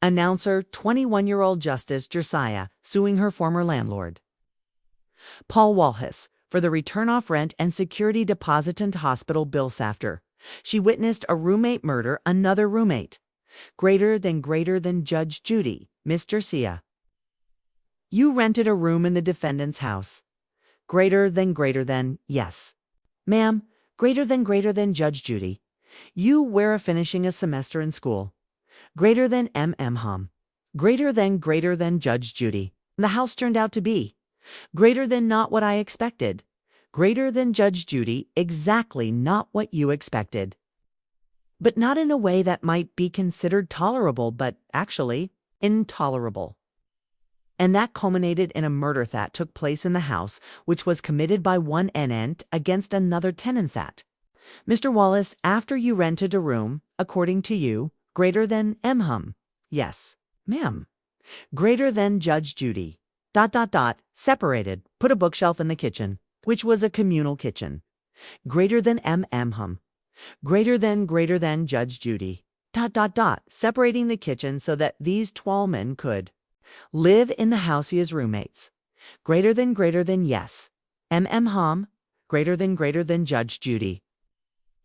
Announcer 21-year-old Justice Josiah suing her former landlord. Paul Walhus for the return off rent and security deposit and hospital bills after she witnessed a roommate murder another roommate. Greater than Judge Judy, Miss Josiah. You rented a room in the defendant's house. Greater than, yes. Ma'am, greater than Judge Judy. You were finishing a semester in school. Greater than hum. Greater than Judge Judy. The house turned out to be. Greater than not what I expected. Greater than Judge Judy, exactly not what you expected. But not in a way that might be considered tolerable, but actually intolerable. And that culminated in a murder that took place in the house, which was committed by one tenant against another tenant that. Mr. Wallace, after you rented a room, according to you, greater than hum. Yes, ma'am. Greater than Judge Judy. ... Separated, put a bookshelf in the kitchen, which was a communal kitchen. Greater than hum. Greater than Judge Judy. ... Separating the kitchen so that these 12 men could live in the house as roommates. Greater than yes. Hum. Greater than Judge Judy.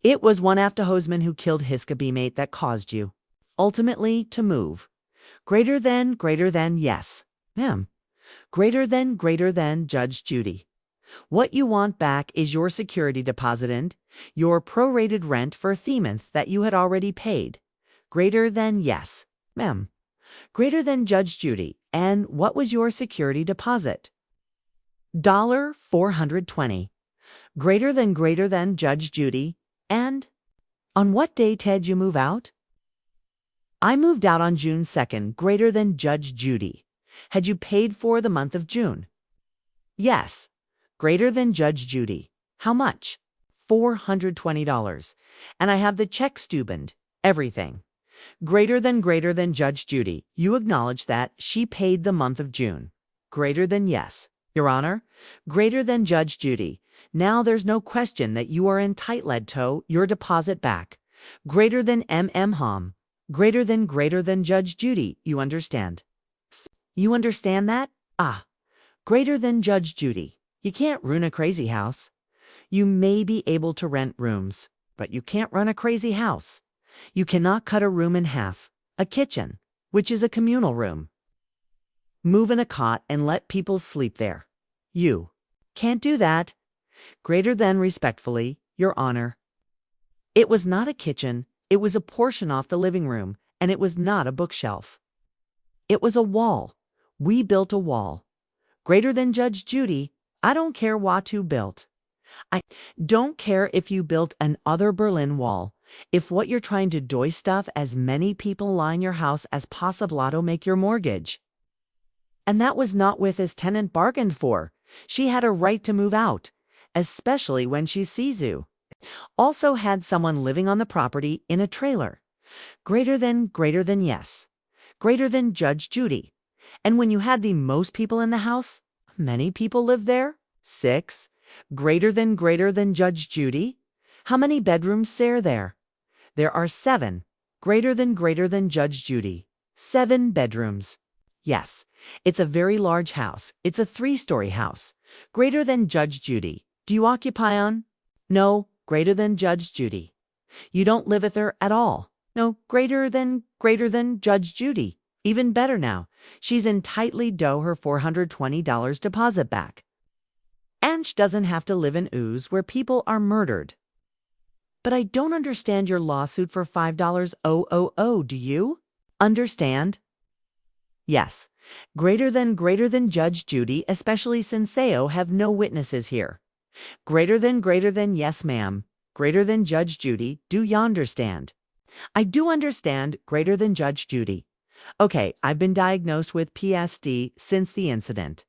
It was one after Hoseman who killed his mate that caused you, ultimately, to move. Greater than yes. Ma'am. Greater than Judge Judy. What you want back is your security deposit and your prorated rent for a month that you had already paid. Greater than yes. Ma'am. Greater than Judge Judy. And what was your security deposit? $420. Greater than Judge Judy. And on what day did you move out? I moved out on June 2nd, greater than Judge Judy. Had you paid for the month of June? Yes. Greater than Judge Judy. How much? $420. And I have the check steubened. Everything. Greater than Judge Judy. You acknowledge that she paid the month of June. Greater than yes. Your Honor, greater than Judge Judy. Now there's no question that you are entitled to your deposit back. Greater than hum. Greater than Judge Judy. You understand? You understand that? Ah. Greater than Judge Judy. You can't ruin a crazy house. You may be able to rent rooms, but you can't run a crazy house. You cannot cut a room in half, a kitchen, which is a communal room. Move in a cot and let people sleep there. You can't do that. Greater than respectfully, Your Honor. It was not a kitchen, it was a portion off the living room, and it was not a bookshelf. It was a wall. We built a wall. Greater than Judge Judy, I don't care what you built. I don't care if you built an other Berlin Wall. If what you're trying to do is stuff as many people line your house as possible to make your mortgage. And that was not with his tenant bargained for. She had a right to move out, especially when she sees you. Also had someone living on the property in a trailer. Greater than yes. Greater than Judge Judy. And when you had the most people in the house, many people lived there? 6. Greater than Judge Judy. How many bedrooms are there? There are 7. Greater than Judge Judy. 7 bedrooms. Yes, it's a very large house. It's a 3-story house. Greater than Judge Judy. Do you occupy on? No, greater than Judge Judy. You don't live with her at all. No, greater than Judge Judy. Even better now. She's entitled to her $420 deposit back. And she doesn't have to live in ooze where people are murdered. But I don't understand your lawsuit for $5,000, do you? Understand? Yes. Greater than Judge Judy, especially since I have no witnesses here. Greater than yes, ma'am. Greater than Judge Judy, do you understand? I do understand, greater than Judge Judy. Okay, I've been diagnosed with PSD since the incident.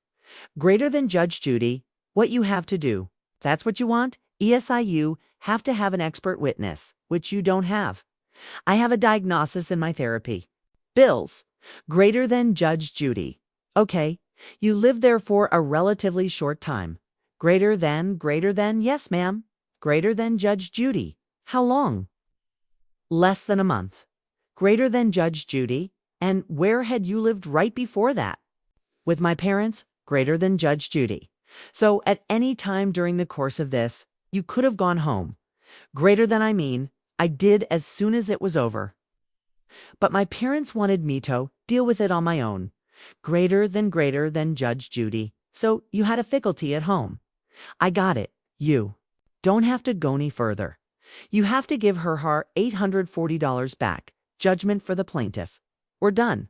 Greater than Judge Judy, what you have to do. That's what you want? ESIU have to have an expert witness, which you don't have. I have a diagnosis in my therapy. Bills. Greater than Judge Judy. Okay, you lived there for a relatively short time. Greater than, yes, ma'am. Greater than Judge Judy. How long? Less than a month. Greater than Judge Judy. And where had you lived right before that? With my parents, greater than Judge Judy. So at any time during the course of this, you could have gone home. Greater than I mean, I did as soon as it was over. But my parents wanted me to deal with it on my own. Greater than Judge Judy. So you had a faculty at home. I got it. You don't have to go any further. You have to give her $840 back. Judgment for the plaintiff. We're done.